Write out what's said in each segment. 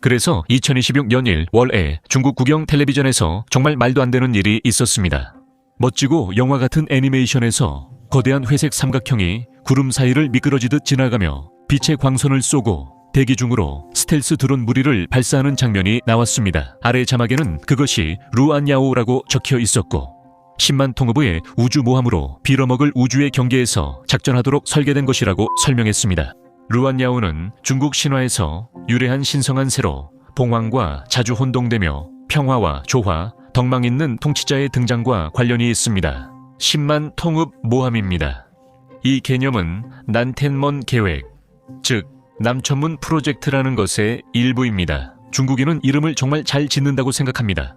그래서 2026년 1월에 중국 국영 텔레비전에서 정말 말도 안 되는 일이 있었습니다. 멋지고 영화 같은 애니메이션에서 거대한 회색 삼각형이 구름 사이를 미끄러지듯 지나가며 빛의 광선을 쏘고 대기 중으로 스텔스 드론 무리를 발사하는 장면이 나왔습니다. 아래 자막에는 그것이 루안야오라고 적혀 있었고 10만 통업의 우주모함으로 빌어먹을 우주의 경계에서 작전하도록 설계된 것이라고 설명했습니다. 루안야오는 중국 신화에서 유래한 신성한 새로 봉황과 자주 혼동되며 평화와 조화, 덕망 있는 통치자의 등장과 관련이 있습니다. 10만 통읍 모함입니다. 이 개념은 난텐먼 계획, 즉 남천문 프로젝트라는 것의 일부입니다. 중국인은 이름을 정말 잘 짓는다고 생각합니다.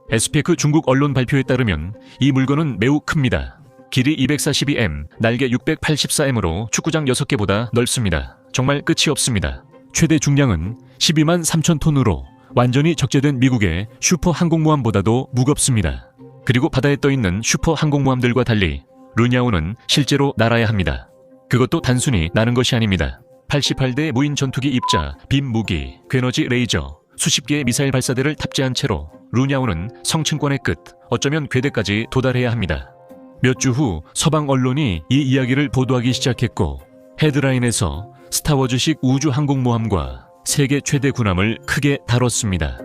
에스페크 중국 언론 발표에 따르면 이 물건은 매우 큽니다. 길이 242m, 날개 684m으로 축구장 6개보다 넓습니다. 정말 끝이 없습니다. 최대 중량은 12만 3천 톤으로 완전히 적재된 미국의 슈퍼 항공모함보다도 무겁습니다. 그리고 바다에 떠있는 슈퍼 항공모함들과 달리 루냐오는 실제로 날아야 합니다. 그것도 단순히 나는 것이 아닙니다. 88대의 무인 전투기 입자, 빔 무기, 괴너지 레이저, 수십 개의 미사일 발사대를 탑재한 채로 루냐오는 성층권의 끝, 어쩌면 궤대까지 도달해야 합니다. 몇 주 후 서방 언론이 이 이야기를 보도하기 시작했고 헤드라인에서 스타워즈식 우주 항공모함과 세계 최대 군함을 크게 다뤘습니다.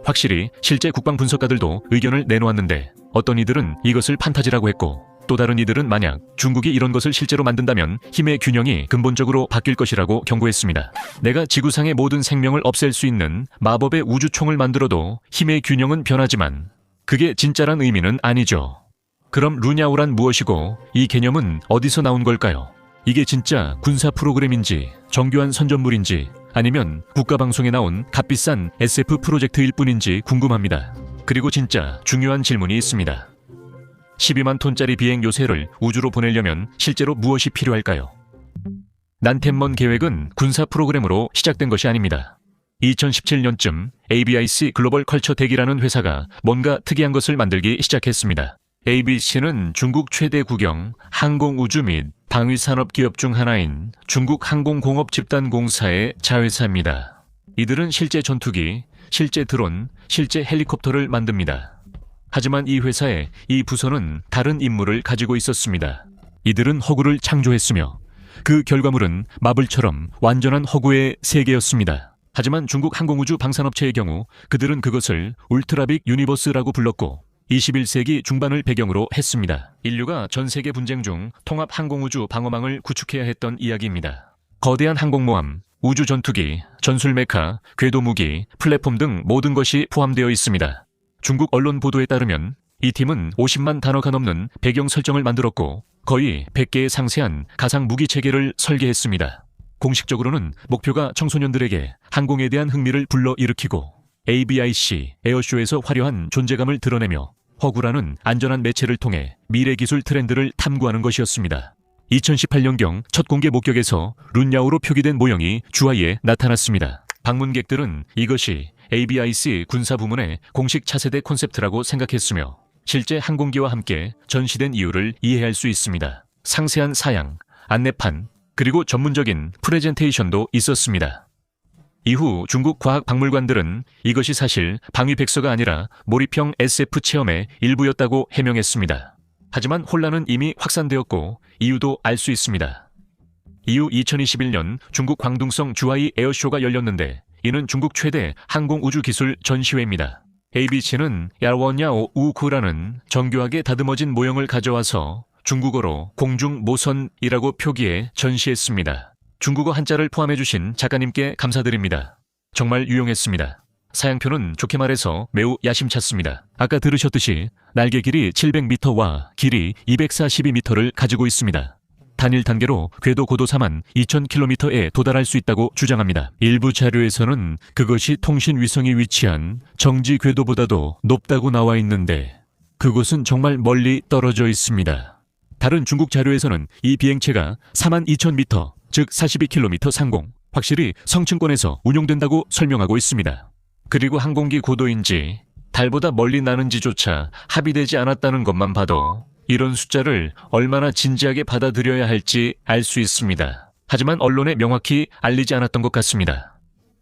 확실히 실제 국방 분석가들도 의견을 내놓았는데 어떤 이들은 이것을 판타지라고 했고 또 다른 이들은 만약 중국이 이런 것을 실제로 만든다면 힘의 균형이 근본적으로 바뀔 것이라고 경고했습니다. 내가 지구상의 모든 생명을 없앨 수 있는 마법의 우주총을 만들어도 힘의 균형은 변하지만 그게 진짜란 의미는 아니죠. 그럼 루냐오란 무엇이고 이 개념은 어디서 나온 걸까요? 이게 진짜 군사 프로그램인지 정교한 선전물인지 아니면 국가방송에 나온 값비싼 SF 프로젝트일 뿐인지 궁금합니다. 그리고 진짜 중요한 질문이 있습니다. 12만 톤짜리 비행 요새를 우주로 보내려면 실제로 무엇이 필요할까요? 난텐먼 계획은 군사 프로그램으로 시작된 것이 아닙니다. 2017년쯤 ABIC 글로벌 컬처 대기라는 회사가 뭔가 특이한 것을 만들기 시작했습니다. ABC는 중국 최대 국영 항공우주 및 방위산업 기업 중 하나인 중국 항공공업집단공사의 자회사입니다. 이들은 실제 전투기, 실제 드론, 실제 헬리콥터를 만듭니다. 하지만 이 회사의 이 부서는 다른 임무를 가지고 있었습니다. 이들은 허구를 창조했으며 그 결과물은 마블처럼 완전한 허구의 세계였습니다. 하지만 중국 항공우주 방산업체의 경우 그들은 그것을 울트라빅 유니버스라고 불렀고 21세기 중반을 배경으로 했습니다. 인류가 전 세계 분쟁 중 통합 항공우주 방어망을 구축해야 했던 이야기입니다. 거대한 항공모함, 우주 전투기, 전술 메카, 궤도 무기, 플랫폼 등 모든 것이 포함되어 있습니다. 중국 언론 보도에 따르면 이 팀은 50만 단어가 넘는 배경 설정을 만들었고 거의 100개의 상세한 가상 무기 체계를 설계했습니다. 공식적으로는 목표가 청소년들에게 항공에 대한 흥미를 불러일으키고 ABIC 에어쇼에서 화려한 존재감을 드러내며 허구라는 안전한 매체를 통해 미래 기술 트렌드를 탐구하는 것이었습니다. 2018년경 첫 공개 목격에서 룬야오로 표기된 모형이 주하에 나타났습니다. 방문객들은 이것이 ABIC 군사부문의 공식 차세대 콘셉트라고 생각했으며 실제 항공기와 함께 전시된 이유를 이해할 수 있습니다. 상세한 사양, 안내판, 그리고 전문적인 프레젠테이션도 있었습니다. 이후 중국 과학박물관들은 이것이 사실 방위백서가 아니라 몰입형 SF 체험의 일부였다고 해명했습니다. 하지만 혼란은 이미 확산되었고 이유도 알 수 있습니다. 이후 2021년 중국 광둥성 주하이 에어쇼가 열렸는데 이는 중국 최대 항공우주기술 전시회입니다. ABC는 야원야오 우쿠라는 정교하게 다듬어진 모형을 가져와서 중국어로 공중모선이라고 표기해 전시했습니다. 중국어 한자를 포함해주신 작가님께 감사드립니다. 정말 유용했습니다. 사양표는 좋게 말해서 매우 야심찼습니다. 아까 들으셨듯이 날개 길이 700m와 길이 242m를 가지고 있습니다. 단일 단계로 궤도 고도 4만 2,000km에 도달할 수 있다고 주장합니다. 일부 자료에서는 그것이 통신 위성이 위치한 정지 궤도보다도 높다고 나와 있는데 그곳은 정말 멀리 떨어져 있습니다. 다른 중국 자료에서는 이 비행체가 42,000m, 즉 42km 상공, 확실히 성층권에서 운용된다고 설명하고 있습니다. 그리고 항공기 고도인지 달보다 멀리 나는지조차 합의되지 않았다는 것만 봐도 이런 숫자를 얼마나 진지하게 받아들여야 할지 알 수 있습니다. 하지만 언론에 명확히 알리지 않았던 것 같습니다.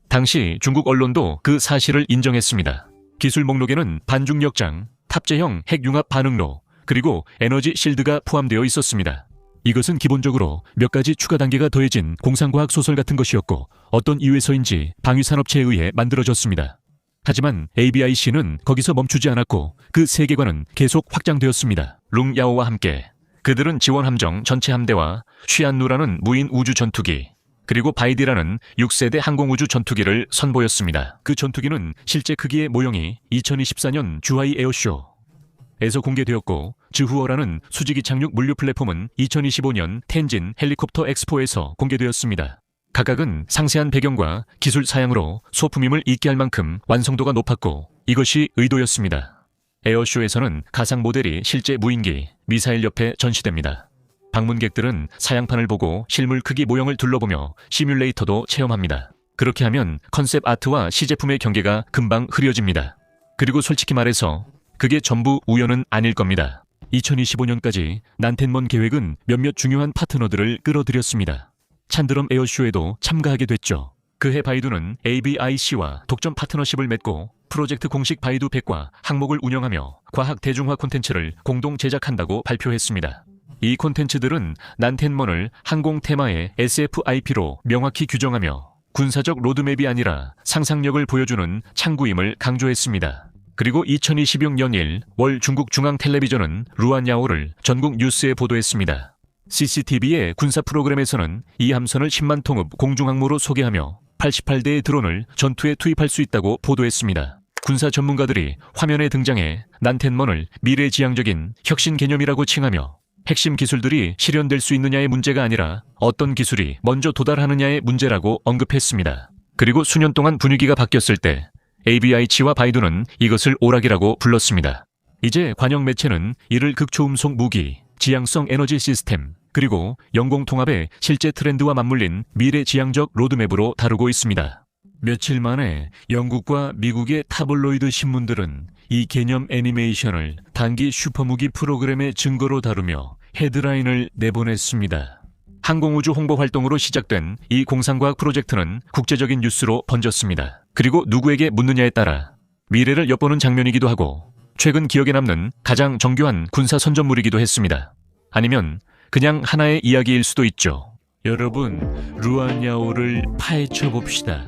당시 중국 언론도 그 사실을 인정했습니다. 기술 목록에는 반중력장, 탑재형 핵융합 반응로, 그리고 에너지 실드가 포함되어 있었습니다. 이것은 기본적으로 몇 가지 추가 단계가 더해진 공상과학 소설 같은 것이었고 어떤 이유에서인지 방위산업체에 의해 만들어졌습니다. 하지만 ABIC는 거기서 멈추지 않았고 그 세계관은 계속 확장되었습니다. 룽야오와 함께 그들은 지원함정 전체 함대와 쉬안누라는 무인 우주 전투기, 그리고 바이디라는 6세대 항공우주 전투기를 선보였습니다. 그 전투기는 실제 크기의 모형이 2024년 주하이 에어쇼에서 공개되었고 즈후어라는 수직이 착륙 물류 플랫폼은 2025년 텐진 헬리콥터 엑스포에서 공개되었습니다. 각각은 상세한 배경과 기술 사양으로 소품임을 잊게 할 만큼 완성도가 높았고 이것이 의도였습니다. 에어쇼에서는 가상 모델이 실제 무인기, 미사일 옆에 전시됩니다. 방문객들은 사양판을 보고 실물 크기 모형을 둘러보며 시뮬레이터도 체험합니다. 그렇게 하면 컨셉 아트와 시제품의 경계가 금방 흐려집니다. 그리고 솔직히 말해서 그게 전부 우연은 아닐 겁니다. 2025년까지 난텐먼 계획은 몇몇 중요한 파트너들을 끌어들였습니다. 찬드럼 에어쇼에도 참가하게 됐죠. 그해 바이두는 ABIC와 독점 파트너십을 맺고 프로젝트 공식 바이두 100과 항목을 운영하며 과학 대중화 콘텐츠를 공동 제작한다고 발표했습니다. 이 콘텐츠들은 난텐먼을 항공 테마의 SFIP로 명확히 규정하며 군사적 로드맵이 아니라 상상력을 보여주는 창구임을 강조했습니다. 그리고 2026년 1월 월 중국 중앙텔레비전은 루안야오를 전국 뉴스에 보도했습니다. CCTV의 군사 프로그램에서는 이 함선을 10만 통읍 공중항모로 소개하며 88대의 드론을 전투에 투입할 수 있다고 보도했습니다. 군사 전문가들이 화면에 등장해 난텐먼을 미래지향적인 혁신 개념이라고 칭하며 핵심 기술들이 실현될 수 있느냐의 문제가 아니라 어떤 기술이 먼저 도달하느냐의 문제라고 언급했습니다. 그리고 수년 동안 분위기가 바뀌었을 때 ABIC와 바이두는 이것을 오락이라고 불렀습니다. 이제 관영 매체는 이를 극초음속 무기, 지향성 에너지 시스템, 그리고 영공통합의 실제 트렌드와 맞물린 미래지향적 로드맵으로 다루고 있습니다. 며칠 만에 영국과 미국의 타블로이드 신문들은 이 개념 애니메이션을 단기 슈퍼무기 프로그램의 증거로 다루며 헤드라인을 내보냈습니다. 항공우주 홍보 활동으로 시작된 이 공상과학 프로젝트는 국제적인 뉴스로 번졌습니다. 그리고 누구에게 묻느냐에 따라 미래를 엿보는 장면이기도 하고 최근 기억에 남는 가장 정교한 군사 선전물이기도 했습니다. 아니면 그냥 하나의 이야기일 수도 있죠. 여러분, 루안야오를 파헤쳐 봅시다.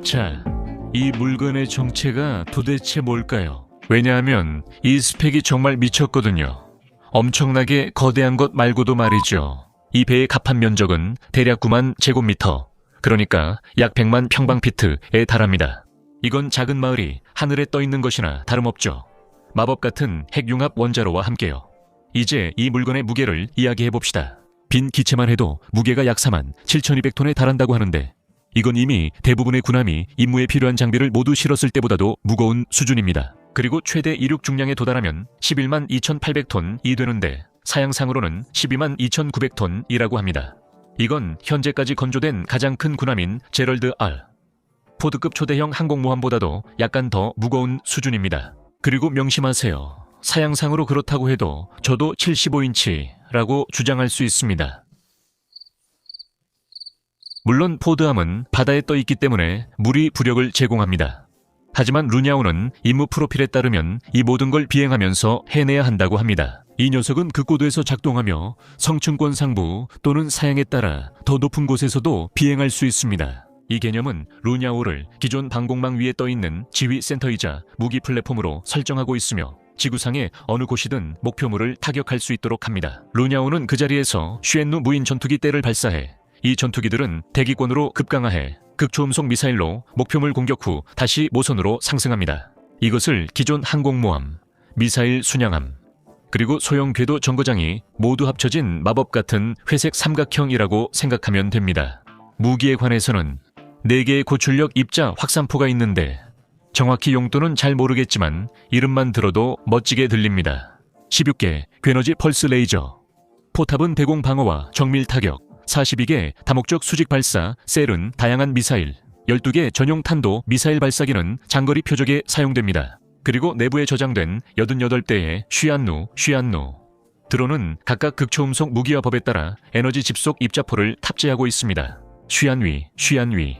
자, 이 물건의 정체가 도대체 뭘까요? 왜냐하면 이 스펙이 정말 미쳤거든요. 엄청나게 거대한 것 말고도 말이죠. 이 배의 갑판 면적은 대략 9만 제곱미터, 그러니까 약 100만 평방피트에 달합니다. 이건 작은 마을이 하늘에 떠 있는 것이나 다름없죠. 마법 같은 핵융합 원자로와 함께요. 이제 이 물건의 무게를 이야기해봅시다. 빈 기체만 해도 무게가 약 4만 7,200톤에 달한다고 하는데 이건 이미 대부분의 군함이 임무에 필요한 장비를 모두 실었을 때보다도 무거운 수준입니다. 그리고 최대 이륙 중량에 도달하면 11만 2,800톤이 되는데 사양상으로는 12만 2,900톤이라고 합니다. 이건 현재까지 건조된 가장 큰 군함인 제럴드 R. 포드급 초대형 항공모함보다도 약간 더 무거운 수준입니다. 그리고 명심하세요. 사양상으로 그렇다고 해도 저도 75인치라고 주장할 수 있습니다. 물론 포드함은 바다에 떠 있기 때문에 물이 부력을 제공합니다. 하지만 루냐오는 임무 프로필에 따르면 이 모든 걸 비행하면서 해내야 한다고 합니다. 이 녀석은 극고도에서 작동하며 성층권 상부 또는 사양에 따라 더 높은 곳에서도 비행할 수 있습니다. 이 개념은 루냐오를 기존 방공망 위에 떠있는 지휘센터이자 무기 플랫폼으로 설정하고 있으며 지구상의 어느 곳이든 목표물을 타격할 수 있도록 합니다. 루냐오는 그 자리에서 슈엔누 무인 전투기 떼를 발사해 이 전투기들은 대기권으로 급강하해 극초음속 미사일로 목표물 공격 후 다시 모선으로 상승합니다. 이것을 기존 항공모함, 미사일 순양함, 그리고 소형 궤도 정거장이 모두 합쳐진 마법 같은 회색 삼각형이라고 생각하면 됩니다. 무기에 관해서는 4개의 고출력 입자 확산포가 있는데 정확히 용도는 잘 모르겠지만 이름만 들어도 멋지게 들립니다. 16개 괴너지 펄스 레이저, 포탑은 대공 방어와 정밀 타격, 42개 다목적 수직 발사 셀은 다양한 미사일, 12개 전용 탄도 미사일 발사기는 장거리 표적에 사용됩니다. 그리고 내부에 저장된 88대의 쉬안누. 드론은 각각 극초음속 무기와 법에 따라 에너지 집속 입자포를 탑재하고 있습니다. 쉬안위.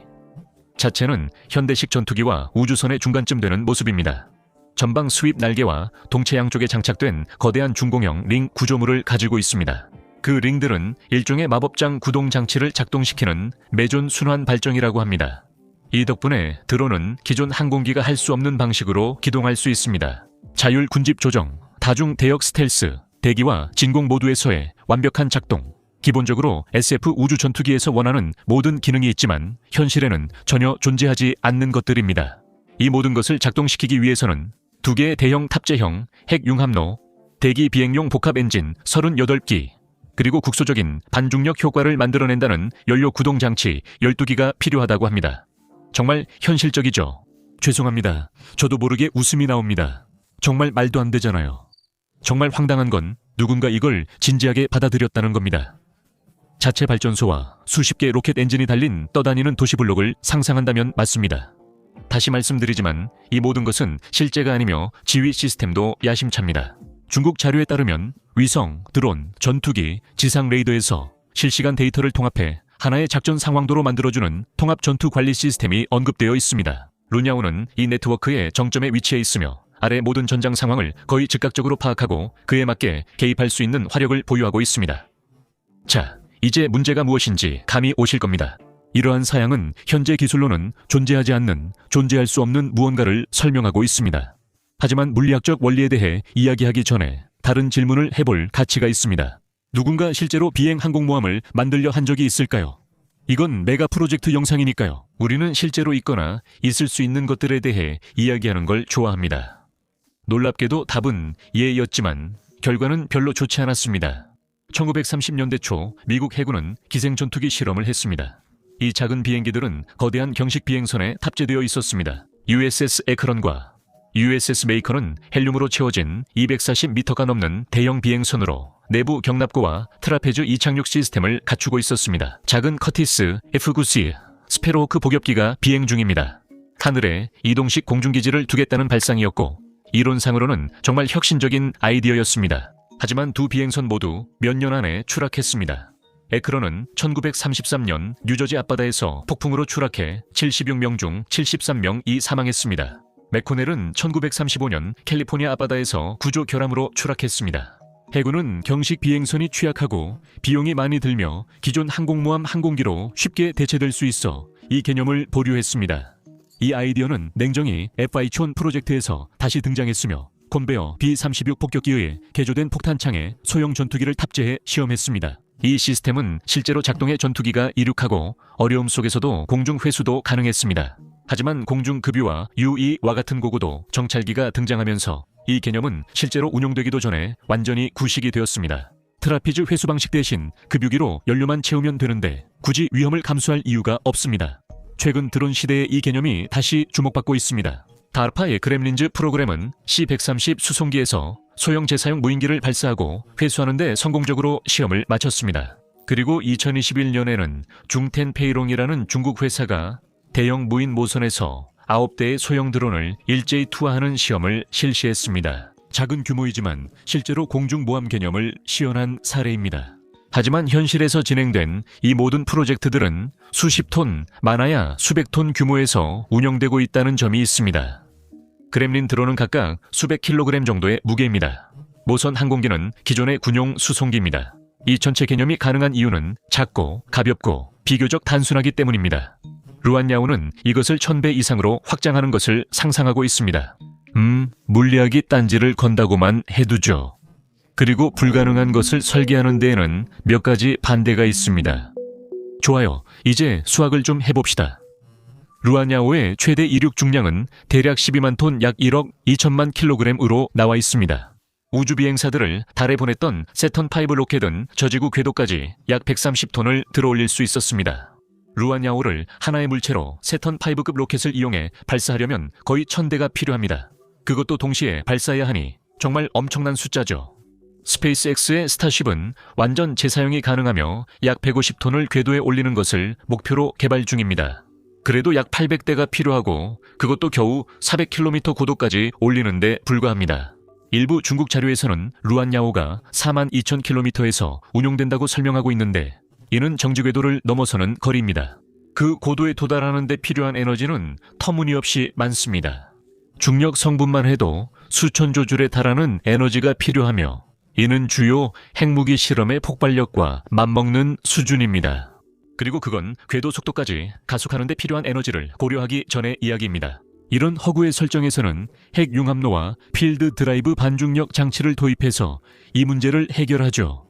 자체는 현대식 전투기와 우주선의 중간쯤 되는 모습입니다. 전방 스윕 날개와 동체 양쪽에 장착된 거대한 중공형 링 구조물을 가지고 있습니다. 그 링들은 일종의 마법장 구동 장치를 작동시키는 매존 순환 발정이라고 합니다. 이 덕분에 드론은 기존 항공기가 할 수 없는 방식으로 기동할 수 있습니다. 자율 군집 조정, 다중 대역 스텔스, 대기와 진공 모두에서의 완벽한 작동, 기본적으로 SF 우주 전투기에서 원하는 모든 기능이 있지만 현실에는 전혀 존재하지 않는 것들입니다. 이 모든 것을 작동시키기 위해서는 2개의 대형 탑재형 핵 융합로, 대기 비행용 복합 엔진 38기, 그리고 국소적인 반중력 효과를 만들어낸다는 연료 구동 장치 12기가 필요하다고 합니다. 정말 현실적이죠? 죄송합니다. 저도 모르게 웃음이 나옵니다. 정말 말도 안 되잖아요. 정말 황당한 건 누군가 이걸 진지하게 받아들였다는 겁니다. 자체 발전소와 수십 개의 로켓 엔진이 달린 떠다니는 도시블록을 상상한다면 맞습니다. 다시 말씀드리지만 이 모든 것은 실제가 아니며 지휘 시스템도 야심차입니다. 중국 자료에 따르면 위성, 드론, 전투기, 지상 레이더에서 실시간 데이터를 통합해 하나의 작전 상황도로 만들어주는 통합 전투 관리 시스템이 언급되어 있습니다. 루냐오는 이 네트워크의 정점에 위치해 있으며 아래 모든 전장 상황을 거의 즉각적으로 파악하고 그에 맞게 개입할 수 있는 화력을 보유하고 있습니다. 자, 이제 문제가 무엇인지 감이 오실 겁니다. 이러한 사양은 현재 기술로는 존재하지 않는, 존재할 수 없는 무언가를 설명하고 있습니다. 하지만 물리학적 원리에 대해 이야기하기 전에 다른 질문을 해볼 가치가 있습니다. 누군가 실제로 비행 항공모함을 만들려 한 적이 있을까요? 이건 메가 프로젝트 영상이니까요. 우리는 실제로 있거나 있을 수 있는 것들에 대해 이야기하는 걸 좋아합니다. 놀랍게도 답은 예였지만 결과는 별로 좋지 않았습니다. 1930년대 초 미국 해군은 기생 전투기 실험을 했습니다. 이 작은 비행기들은 거대한 경식 비행선에 탑재되어 있었습니다. USS 에크런과 USS 메이커는 헬륨으로 채워진 240m가 넘는 대형 비행선으로 내부 경납고와 트라페즈 이착륙 시스템을 갖추고 있었습니다. 작은 커티스 F-9C 스페로호크 복엽기가 비행 중입니다. 하늘에 이동식 공중기지를 두겠다는 발상이었고 이론상으로는 정말 혁신적인 아이디어였습니다. 하지만 두 비행선 모두 몇 년 안에 추락했습니다. 에크런은 1933년 뉴저지 앞바다에서 폭풍으로 추락해 76명 중 73명이 사망했습니다. 맥코넬은 1935년 캘리포니아 앞바다에서 구조 결함으로 추락했습니다. 해군은 경식 비행선이 취약하고 비용이 많이 들며 기존 항공모함 항공기로 쉽게 대체될 수 있어 이 개념을 보류했습니다. 이 아이디어는 냉정히 FI-촌 프로젝트에서 다시 등장했으며 콘베어 B-36 폭격기에 개조된 폭탄창에 소형 전투기를 탑재해 시험했습니다. 이 시스템은 실제로 작동해 전투기가 이륙하고 어려움 속에서도 공중 회수도 가능했습니다. 하지만 공중급유와 UE와 같은 고고도 정찰기가 등장하면서 이 개념은 실제로 운용되기도 전에 완전히 구식이 되었습니다. 트라피즈 회수 방식 대신 급유기로 연료만 채우면 되는데 굳이 위험을 감수할 이유가 없습니다. 최근 드론 시대의 이 개념이 다시 주목받고 있습니다. 다르파의 그렘린즈 프로그램은 C-130 수송기에서 소형 재사용 무인기를 발사하고 회수하는 데 성공적으로 시험을 마쳤습니다. 그리고 2021년에는 중텐페이롱이라는 중국 회사가 대형 무인 모선에서 9대의 소형 드론을 일제히 투하하는 시험을 실시했습니다. 작은 규모이지만 실제로 공중모함 개념을 시연한 사례입니다. 하지만 현실에서 진행된 이 모든 프로젝트들은 수십 톤, 많아야 수백 톤 규모에서 운영되고 있다는 점이 있습니다. 그렘린 드론은 각각 수백 킬로그램 정도의 무게입니다. 모선 항공기는 기존의 군용 수송기입니다. 이 전체 개념이 가능한 이유는 작고 가볍고 비교적 단순하기 때문입니다. 루안야오는 이것을 1000배 이상으로 확장하는 것을 상상하고 있습니다. 물리학이 딴지를 건다고만 해두죠. 그리고 불가능한 것을 설계하는 데에는 몇 가지 반대가 있습니다. 좋아요. 이제 수학을 좀 해봅시다. 루안야오의 최대 이륙 중량은 대략 12만 톤 약 1억 2천만 킬로그램으로 나와 있습니다. 우주 비행사들을 달에 보냈던 세턴5 로켓은 저지구 궤도까지 약 130톤을 들어올릴 수 있었습니다. 루안야오를 하나의 물체로 세턴5급 로켓을 이용해 발사하려면 거의 1000대가 필요합니다. 그것도 동시에 발사해야 하니 정말 엄청난 숫자죠. 스페이스X의 스타쉽은 완전 재사용이 가능하며 약 150톤을 궤도에 올리는 것을 목표로 개발 중입니다. 그래도 약 800대가 필요하고 그것도 겨우 400km 고도까지 올리는데 불과합니다. 일부 중국 자료에서는 루안야오가 42,000km에서 운용된다고 설명하고 있는데 이는 정지 궤도를 넘어서는 거리입니다. 그 고도에 도달하는 데 필요한 에너지는 터무니없이 많습니다. 중력 성분만 해도 수천 조줄에 달하는 에너지가 필요하며 이는 주요 핵무기 실험의 폭발력과 맞먹는 수준입니다. 그리고 그건 궤도 속도까지 가속하는 데 필요한 에너지를 고려하기 전의 이야기입니다. 이런 허구의 설정에서는 핵융합로와 필드 드라이브 반중력 장치를 도입해서 이 문제를 해결하죠.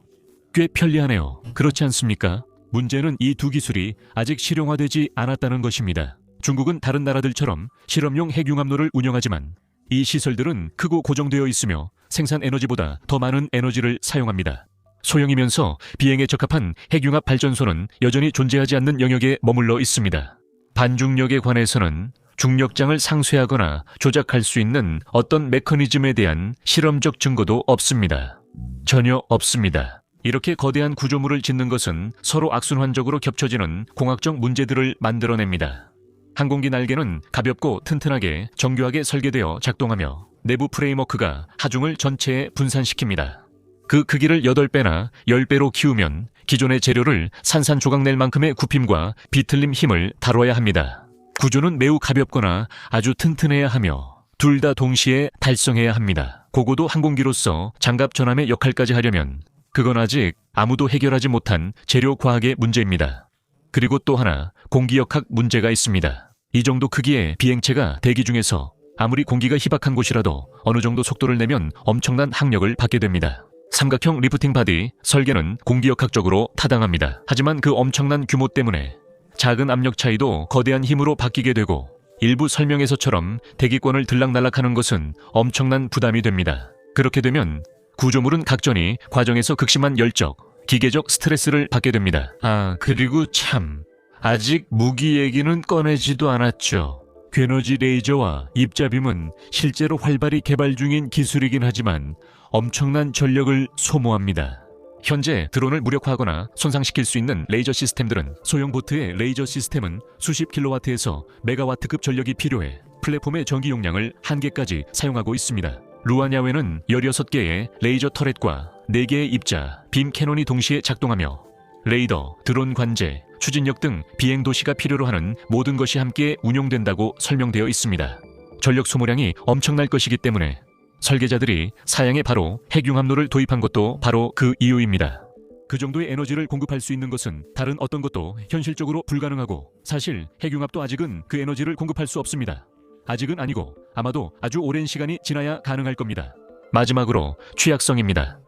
꽤 편리하네요. 그렇지 않습니까? 문제는 이 두 기술이 아직 실용화되지 않았다는 것입니다. 중국은 다른 나라들처럼 실험용 핵융합로를 운영하지만 이 시설들은 크고 고정되어 있으며 생산 에너지보다 더 많은 에너지를 사용합니다. 소형이면서 비행에 적합한 핵융합 발전소는 여전히 존재하지 않는 영역에 머물러 있습니다. 반중력에 관해서는 중력장을 상쇄하거나 조작할 수 있는 어떤 메커니즘에 대한 실험적 증거도 없습니다. 전혀 없습니다. 이렇게 거대한 구조물을 짓는 것은 서로 악순환적으로 겹쳐지는 공학적 문제들을 만들어냅니다. 항공기 날개는 가볍고 튼튼하게 정교하게 설계되어 작동하며 내부 프레임워크가 하중을 전체에 분산시킵니다. 그 크기를 8배나 10배로 키우면 기존의 재료를 산산조각 낼 만큼의 굽힘과 비틀림 힘을 다뤄야 합니다. 구조는 매우 가볍거나 아주 튼튼해야 하며 둘 다 동시에 달성해야 합니다. 고고도 항공기로서 장갑 전함의 역할까지 하려면 그건 아직 아무도 해결하지 못한 재료 과학의 문제입니다. 그리고 또 하나 공기역학 문제가 있습니다. 이 정도 크기의 비행체가 대기 중에서 아무리 공기가 희박한 곳이라도 어느 정도 속도를 내면 엄청난 항력을 받게 됩니다. 삼각형 리프팅 바디 설계는 공기역학적으로 타당합니다. 하지만 그 엄청난 규모 때문에 작은 압력 차이도 거대한 힘으로 바뀌게 되고 일부 설명에서처럼 대기권을 들락날락하는 것은 엄청난 부담이 됩니다. 그렇게 되면 구조물은 각전이 과정에서 극심한 열적, 기계적 스트레스를 받게 됩니다. 그리고 참 아직 무기 얘기는 꺼내지도 않았죠. 괴너지 레이저와 입자빔은 실제로 활발히 개발 중인 기술이긴 하지만 엄청난 전력을 소모합니다. 현재 드론을 무력화하거나 손상시킬 수 있는 레이저 시스템들은 소형 보트의 레이저 시스템은 수십 킬로와트에서 메가와트급 전력이 필요해 플랫폼의 전기 용량을 한계까지 사용하고 있습니다. 루아냐웨는 16개의 레이저 터렛과 4개의 입자, 빔 캐논이 동시에 작동하며 레이더, 드론 관제, 추진력 등 비행 도시가 필요로 하는 모든 것이 함께 운용된다고 설명되어 있습니다. 전력 소모량이 엄청날 것이기 때문에 설계자들이 사양에 바로 핵융합로를 도입한 것도 바로 그 이유입니다. 그 정도의 에너지를 공급할 수 있는 것은 다른 어떤 것도 현실적으로 불가능하고 사실 핵융합도 아직은 그 에너지를 공급할 수 없습니다. 아직은 아니고 아마도 아주 오랜 시간이 지나야 가능할 겁니다. 마지막으로 취약성입니다.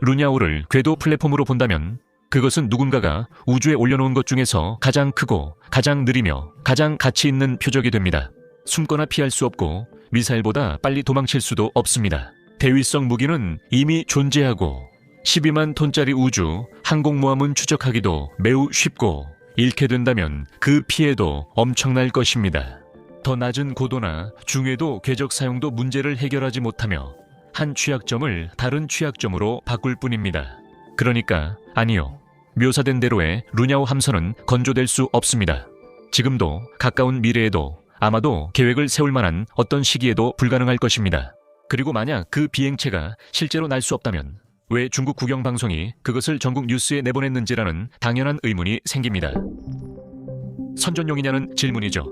루냐오를 궤도 플랫폼으로 본다면 그것은 누군가가 우주에 올려놓은 것 중에서 가장 크고 가장 느리며 가장 가치 있는 표적이 됩니다. 숨거나 피할 수 없고 미사일보다 빨리 도망칠 수도 없습니다. 대위성 무기는 이미 존재하고 12만 톤짜리 우주 항공모함은 추적하기도 매우 쉽고 잃게 된다면 그 피해도 엄청날 것입니다. 더 낮은 고도나 중해도 궤적 사용도 문제를 해결하지 못하며 한 취약점을 다른 취약점으로 바꿀 뿐입니다. 그러니까 아니요. 묘사된 대로의 루냐오 함선은 건조될 수 없습니다. 지금도 가까운 미래에도 아마도 계획을 세울 만한 어떤 시기에도 불가능할 것입니다. 그리고 만약 그 비행체가 실제로 날 수 없다면 왜 중국 국영방송이 그것을 전국 뉴스에 내보냈는지라는 당연한 의문이 생깁니다. 선전용이냐는 질문이죠.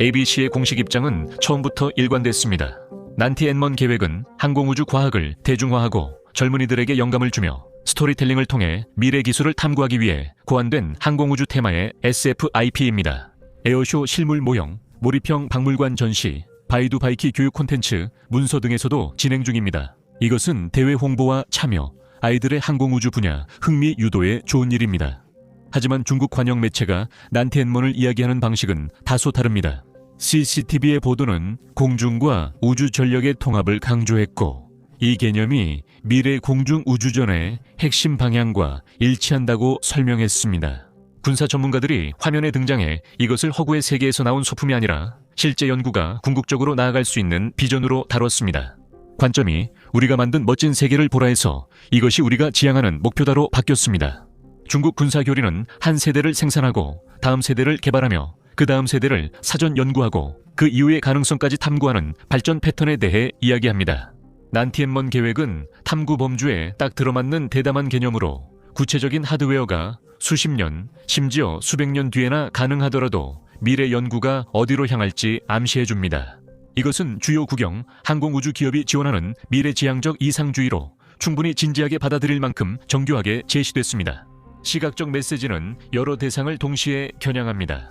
ABC의 공식 입장은 처음부터 일관됐습니다. 난티앤먼 계획은 항공우주 과학을 대중화하고 젊은이들에게 영감을 주며 스토리텔링을 통해 미래 기술을 탐구하기 위해 고안된 항공우주 테마의 SFIP입니다. 에어쇼 실물 모형, 몰입형 박물관 전시, 바이두 바이키 교육 콘텐츠, 문서 등에서도 진행 중입니다. 이것은 대외 홍보와 참여, 아이들의 항공우주 분야 흥미 유도에 좋은 일입니다. 하지만 중국 관영 매체가 난티앤먼을 이야기하는 방식은 다소 다릅니다. CCTV의 보도는 공중과 우주 전력의 통합을 강조했고 이 개념이 미래 공중 우주전의 핵심 방향과 일치한다고 설명했습니다. 군사 전문가들이 화면에 등장해 이것을 허구의 세계에서 나온 소품이 아니라 실제 연구가 궁극적으로 나아갈 수 있는 비전으로 다뤘습니다. 관점이 우리가 만든 멋진 세계를 보라 해서 이것이 우리가 지향하는 목표다로 바뀌었습니다. 중국 군사교리는 한 세대를 생산하고 다음 세대를 개발하며 그 다음 세대를 사전 연구하고 그 이후의 가능성까지 탐구하는 발전 패턴에 대해 이야기합니다. 난티앤먼 계획은 탐구 범주에 딱 들어맞는 대담한 개념으로 구체적인 하드웨어가 수십 년, 심지어 수백 년 뒤에나 가능하더라도 미래 연구가 어디로 향할지 암시해 줍니다. 이것은 주요 국영 항공우주 기업이 지원하는 미래지향적 이상주의로 충분히 진지하게 받아들일 만큼 정교하게 제시됐습니다. 시각적 메시지는 여러 대상을 동시에 겨냥합니다.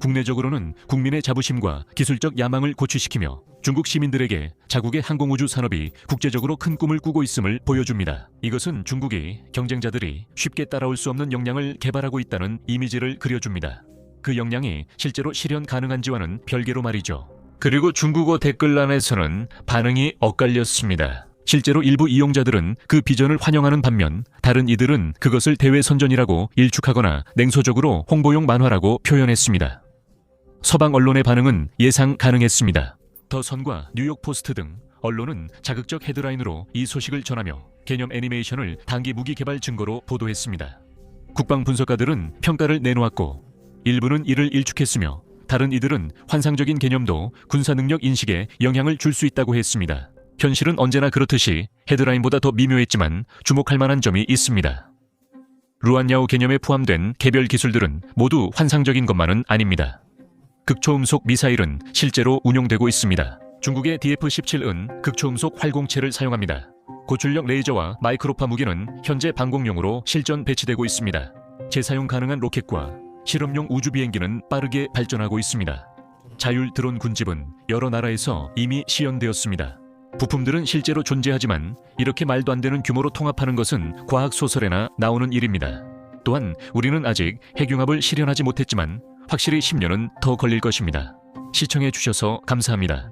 국내적으로는 국민의 자부심과 기술적 야망을 고취시키며 중국 시민들에게 자국의 항공우주 산업이 국제적으로 큰 꿈을 꾸고 있음을 보여줍니다. 이것은 중국이 경쟁자들이 쉽게 따라올 수 없는 역량을 개발하고 있다는 이미지를 그려줍니다. 그 역량이 실제로 실현 가능한지와는 별개로 말이죠. 그리고 중국어 댓글란에서는 반응이 엇갈렸습니다. 실제로 일부 이용자들은 그 비전을 환영하는 반면 다른 이들은 그것을 대외 선전이라고 일축하거나 냉소적으로 홍보용 만화라고 표현했습니다. 서방 언론의 반응은 예상 가능했습니다. 더 선과 뉴욕 포스트 등 언론은 자극적 헤드라인으로 이 소식을 전하며 개념 애니메이션을 단기 무기 개발 증거로 보도했습니다. 국방 분석가들은 평가를 내놓았고 일부는 이를 일축했으며 다른 이들은 환상적인 개념도 군사 능력 인식에 영향을 줄 수 있다고 했습니다. 현실은 언제나 그렇듯이 헤드라인보다 더 미묘했지만 주목할 만한 점이 있습니다. 루안야오 개념에 포함된 개별 기술들은 모두 환상적인 것만은 아닙니다. 극초음속 미사일은 실제로 운용되고 있습니다. 중국의 DF-17은 극초음속 활공체를 사용합니다. 고출력 레이저와 마이크로파 무기는 현재 방공용으로 실전 배치되고 있습니다. 재사용 가능한 로켓과 실험용 우주 비행기는 빠르게 발전하고 있습니다. 자율 드론 군집은 여러 나라에서 이미 시연되었습니다. 부품들은 실제로 존재하지만 이렇게 말도 안 되는 규모로 통합하는 것은 과학 소설에나 나오는 일입니다. 또한 우리는 아직 핵융합을 실현하지 못했지만 확실히 10년은 더 걸릴 것입니다. 시청해 주셔서 감사합니다.